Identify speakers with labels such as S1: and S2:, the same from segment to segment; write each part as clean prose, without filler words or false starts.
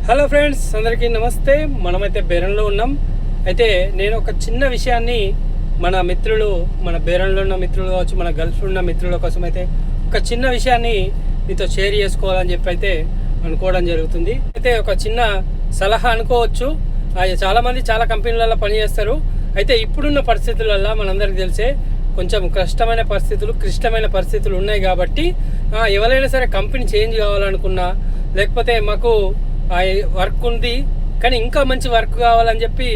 S1: Hello friends, అందరికీ నమస్తే. మనమైతే బేరంలో ఉన్నాం. అయితే నేను ఒక చిన్న విషయాన్ని మన మిత్రులు, మన బేరంలో ఉన్న మిత్రులు కావచ్చు, మన గల్ఫ్లో ఉన్న మిత్రుల కోసం అయితే ఒక చిన్న విషయాన్ని మీతో షేర్ చేసుకోవాలని చెప్పి అయితే అనుకోవడం జరుగుతుంది. అయితే ఒక చిన్న సలహా అనుకోవచ్చు. చాలామంది చాలా కంపెనీలలో పనిచేస్తారు. అయితే ఇప్పుడున్న పరిస్థితులలో మనందరికీ తెలిసే కొంచెం క్లిష్టమైన పరిస్థితులు ఉన్నాయి. కాబట్టి ఎవరైనా సరే కంపెనీ చేంజ్ కావాలనుకున్నా, లేకపోతే మాకు వర్క్ ఉంది కానీ ఇంకా మంచి వర్క్ కావాలని చెప్పి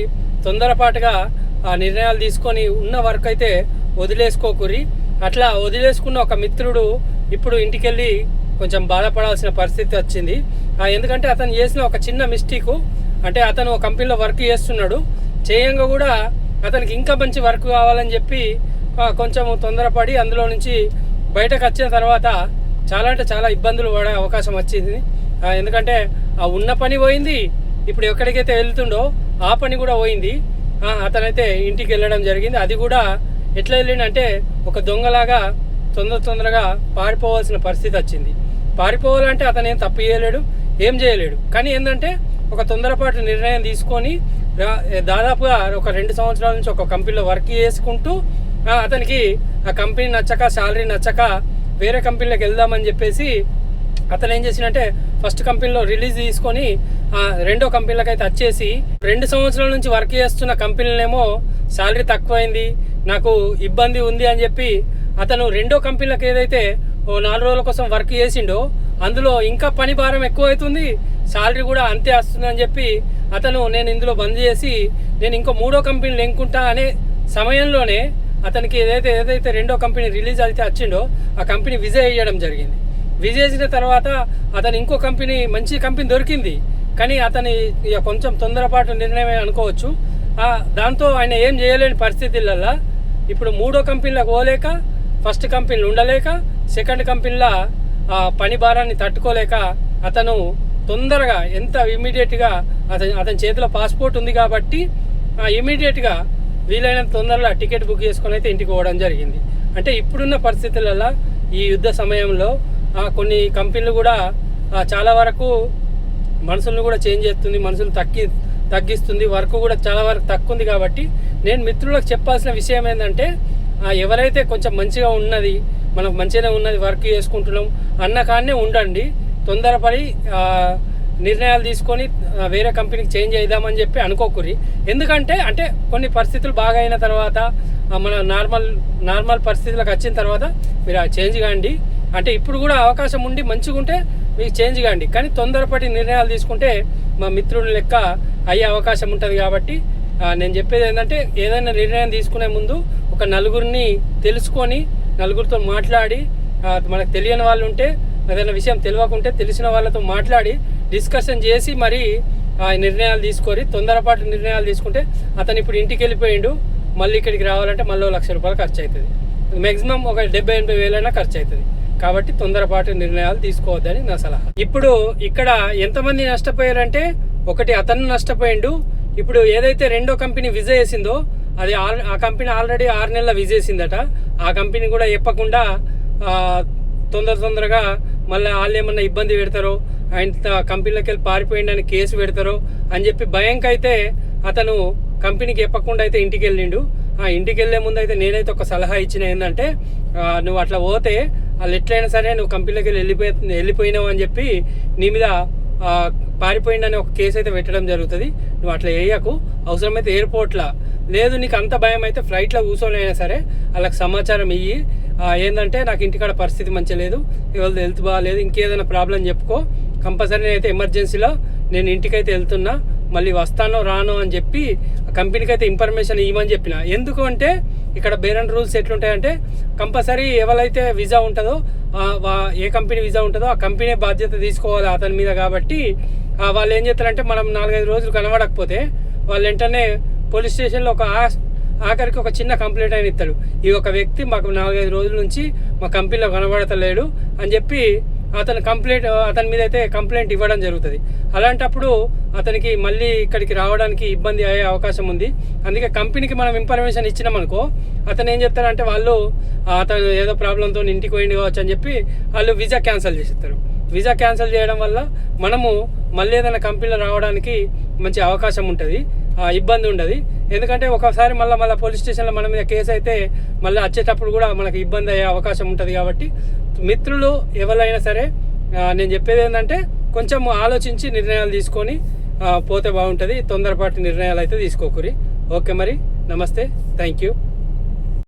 S1: తొందరపాటుగా ఆ నిర్ణయాలు తీసుకొని ఉన్న వర్క్ అయితే వదిలేసుకోకూరి. అట్లా వదిలేసుకున్న ఒక మిత్రుడు ఇప్పుడు ఇంటికెళ్ళి కొంచెం బాధపడాల్సిన పరిస్థితి వచ్చింది. ఎందుకంటే అతను చేసిన ఒక చిన్న మిస్టేకు, అంటే అతను ఒక కంపెనీలో వర్క్ చేస్తున్నాడు. చేయంగా కూడా అతనికి ఇంకా మంచి వర్క్ కావాలని చెప్పి కొంచెం తొందరపడి అందులో నుంచి బయటకు వచ్చిన తర్వాత చాలా ఇబ్బందులు పడే అవకాశం వచ్చింది. ఎందుకంటే ఆ ఉన్న పని పోయింది, ఇప్పుడు ఎక్కడికైతే వెళ్తుండో ఆ పని కూడా పోయింది. అతనైతే ఇంటికి వెళ్ళడం జరిగింది. అది కూడా ఎట్లా వెళ్ళిండంటే ఒక దొంగలాగా తొందరగా పారిపోవాల్సిన పరిస్థితి వచ్చింది. పారిపోవాలంటే అతను ఏం తప్పు ఏం చేయలేడు. కానీ ఏంటంటే ఒక తొందరపాటు నిర్ణయం తీసుకొని దాదాపుగా ఒక 2 సంవత్సరాల నుంచి ఒక కంపెనీలో వర్క్ చేసుకుంటూ అతనికి ఆ కంపెనీ నచ్చక, శాలరీ నచ్చక వేరే కంపెనీలోకి వెళ్దామని చెప్పేసి అతను ఏం చేసినంటే ఫస్ట్ కంపెనీలో రిలీజ్ తీసుకొని రెండో కంపెనీలకు అయితే వచ్చేసి 2 సంవత్సరాల నుంచి వర్క్ చేస్తున్న కంపెనీలేమో శాలరీ తక్కువైంది, నాకు ఇబ్బంది ఉంది అని చెప్పి అతను రెండో కంపెనీలకు ఏదైతే 4 రోజుల కోసం వర్క్ చేసిండో అందులో ఇంకా పని భారం ఎక్కువ అవుతుంది, శాలరీ కూడా అంతే వస్తుంది అని చెప్పి అతను నేను ఇందులో బంద్ చేసి నేను ఇంకో 3వ కంపెనీలు ఎంకుంటా అనే సమయంలోనే అతనికి ఏదైతే రెండో కంపెనీ రిలీజ్ అయితే వచ్చిండో ఆ కంపెనీ విజయ్ చేయడం జరిగింది. విజయ్ చేసిన తర్వాత అతను ఇంకో మంచి కంపెనీ దొరికింది. కానీ అతని కొంచెం తొందరపాటు నిర్ణయమే అనుకోవచ్చు. దాంతో ఆయన ఏం చేయలేని పరిస్థితులలో ఇప్పుడు 3వ కంపెనీలకు పోలేక, ఫస్ట్ కంపెనీలు ఉండలేక, సెకండ్ కంపెనీలో పని భారాన్ని తట్టుకోలేక అతను తొందరగా ఇమీడియట్గా అతని చేతిలో పాస్పోర్ట్ ఉంది కాబట్టి ఇమీడియట్గా వీలైనంత తొందరగా టికెట్ బుక్ చేసుకొని అయితే ఇంటికి పోవడం జరిగింది. అంటే ఇప్పుడున్న పరిస్థితులలో ఈ యుద్ధ సమయంలో కొన్ని కంపెనీలు కూడా చాలా వరకు మనుషులను కూడా చేంజ్ చేస్తుంది, మనుషులు తగ్గిస్తుంది, వర్క్ కూడా చాలా వరకు తక్కువ ఉంది. కాబట్టి నేను మిత్రులకు చెప్పాల్సిన విషయం ఏంటంటే ఎవరైతే కొంచెం మంచిగా ఉన్నది, మనకు మంచిగానే ఉన్నది, వర్క్ చేసుకుంటున్నాం అన్న కాడనే ఉండండి. తొందరపడి నిర్ణయాలు తీసుకొని వేరే కంపెనీకి చేంజ్ చేద్దామని చెప్పి అనుకోకూరి. ఎందుకంటే కొన్ని పరిస్థితులు బాగా అయిన తర్వాత మన నార్మల్ పరిస్థితులకు వచ్చిన తర్వాత మీరు చేంజ్ కాండి. ఇప్పుడు కూడా అవకాశం ఉండి మంచిగా ఉంటే మీకు చేంజ్ కాండి. కానీ తొందరపడి నిర్ణయాలు తీసుకుంటే మా మిత్రుని లెక్క అయ్యే అవకాశం ఉంటుంది. కాబట్టి నేను చెప్పేది ఏంటంటే ఏదైనా నిర్ణయం తీసుకునే ముందు ఒక నలుగురిని తెలుసుకొని, నలుగురితో మాట్లాడి, మనకు తెలియని వాళ్ళు ఉంటే, ఏదైనా విషయం తెలియకుంటే తెలిసిన వాళ్ళతో మాట్లాడి డిస్కషన్ చేసి మరి నిర్ణయాలు తీసుకొని, తొందరపాటు నిర్ణయాలు తీసుకుంటే అతను ఇప్పుడు ఇంటికి వెళ్ళిపోయిండు, మళ్ళీ ఇక్కడికి రావాలంటే మళ్ళీ ₹1,00,000 ఖర్చు అవుతుంది. మ్యాక్సిమం ఒక 70-80 వేలైనా ఖర్చు అవుతుంది. కాబట్టి తొందరపాటు నిర్ణయాలు తీసుకోవద్దని నా సలహా. ఇప్పుడు ఇక్కడ ఎంతమంది నష్టపోయారంటే, ఒకటి అతను నష్టపోయిండు. ఇప్పుడు ఏదైతే రెండో కంపెనీ విజయ్ చేసిందో అది ఆ కంపెనీ ఆల్రెడీ 6 నెలల విజయ్ చేసిందట. ఆ కంపెనీ కూడా చెప్పకుండా తొందరగా మళ్ళీ వాళ్ళు ఏమన్నా ఇబ్బంది పెడతారో, ఆయన కంపెనీలోకి వెళ్ళి పారిపోయిండని కేసు పెడతారో అని చెప్పి భయంకైతే అతను కంపెనీకి చెప్పకుండా అయితే ఇంటికి వెళ్ళిండు. ఇంటికి వెళ్ళే ముందు అయితే నేనైతే ఒక సలహా ఇచ్చిన ఏంటంటే, నువ్వు అట్లా పోతే వాళ్ళు ఎట్లయినా సరే నువ్వు కంపెనీలోకి వెళ్ళిపోయినావు అని చెప్పి నీ మీద పారిపోయిండని ఒక కేసు అయితే పెట్టడం జరుగుతుంది. నువ్వు అట్లా వేయకు. అవసరమైతే ఎయిర్పోర్ట్లో, లేదు నీకు అంత భయం అయితే ఫ్లైట్లో కూర్చొని అయినా సరే వాళ్ళకి సమాచారం ఇయ్యి, ఏంటంటే నాకు ఇంటికాడ పరిస్థితి మంచిగా లేదు, ఎవరిది హెల్త్ బాగాలేదు, ఇంకేదైనా ప్రాబ్లం చెప్పుకో, కంపల్సరీ అయితే ఎమర్జెన్సీలో నేను ఇంటికైతే వెళ్తున్నా, మళ్ళీ వస్తానో రానో అని చెప్పి కంపెనీకి అయితే ఇన్ఫర్మేషన్ ఇవ్వమని చెప్పిన. ఎందుకు అంటే ఇక్కడ బేరన్ రూల్స్ ఎట్లుంటాయంటే కంపల్సరీ ఎవరైతే వీసా ఉంటుందో, ఏ కంపెనీ వీసా ఉంటుందో ఆ కంపెనీ బాధ్యత తీసుకోవాలి అతని మీద. కాబట్టి వాళ్ళు ఏం చేస్తారంటే, మనం 4-5 రోజులు కనబడకపోతే వాళ్ళు వెంటనే పోలీస్ స్టేషన్లో ఆఖరికి ఒక చిన్న కంప్లైంట్ అయిన ఇస్తాడు, ఈ ఒక వ్యక్తి మాకు 4-5 రోజుల నుంచి మా కంపెనీలో కనబడతలేడు అని చెప్పి అతని మీద అయితే కంప్లైంట్ ఇవ్వడం జరుగుతుంది. అలాంటప్పుడు అతనికి మళ్ళీ ఇక్కడికి రావడానికి ఇబ్బంది అయ్యే అవకాశం ఉంది. అందుకే కంపెనీకి మనం ఇన్ఫర్మేషన్ ఇచ్చినామనుకో, అతను ఏం చెప్తారంటే వాళ్ళు అతను ఏదో ప్రాబ్లంతో ఇంటికి పోయింది కావచ్చు అని చెప్పి వాళ్ళు వీసా క్యాన్సిల్ చేసేస్తారు. వీసా క్యాన్సిల్ చేయడం వల్ల మనము మళ్ళీ ఏదైనా కంపెనీలో రావడానికి మంచి అవకాశం ఉంటుంది, ఇబ్బంది ఉండదు. ఎందుకంటే ఒకసారి మళ్ళీ పోలీస్ స్టేషన్లో మన మీద కేసు అయితే మళ్ళీ వచ్చేటప్పుడు కూడా మనకు ఇబ్బంది అయ్యే అవకాశం ఉంటుంది. కాబట్టి మిత్రులు ఎవరైనా సరే నేను చెప్పేది ఏంటంటే కొంచెం ఆలోచించి నిర్ణయాలు తీసుకొని పోతే బాగుంటుంది. తొందరపాటు నిర్ణయాలు అయితే తీసుకోకూరి. ఓకే, మరి నమస్తే, థ్యాంక్ యూ.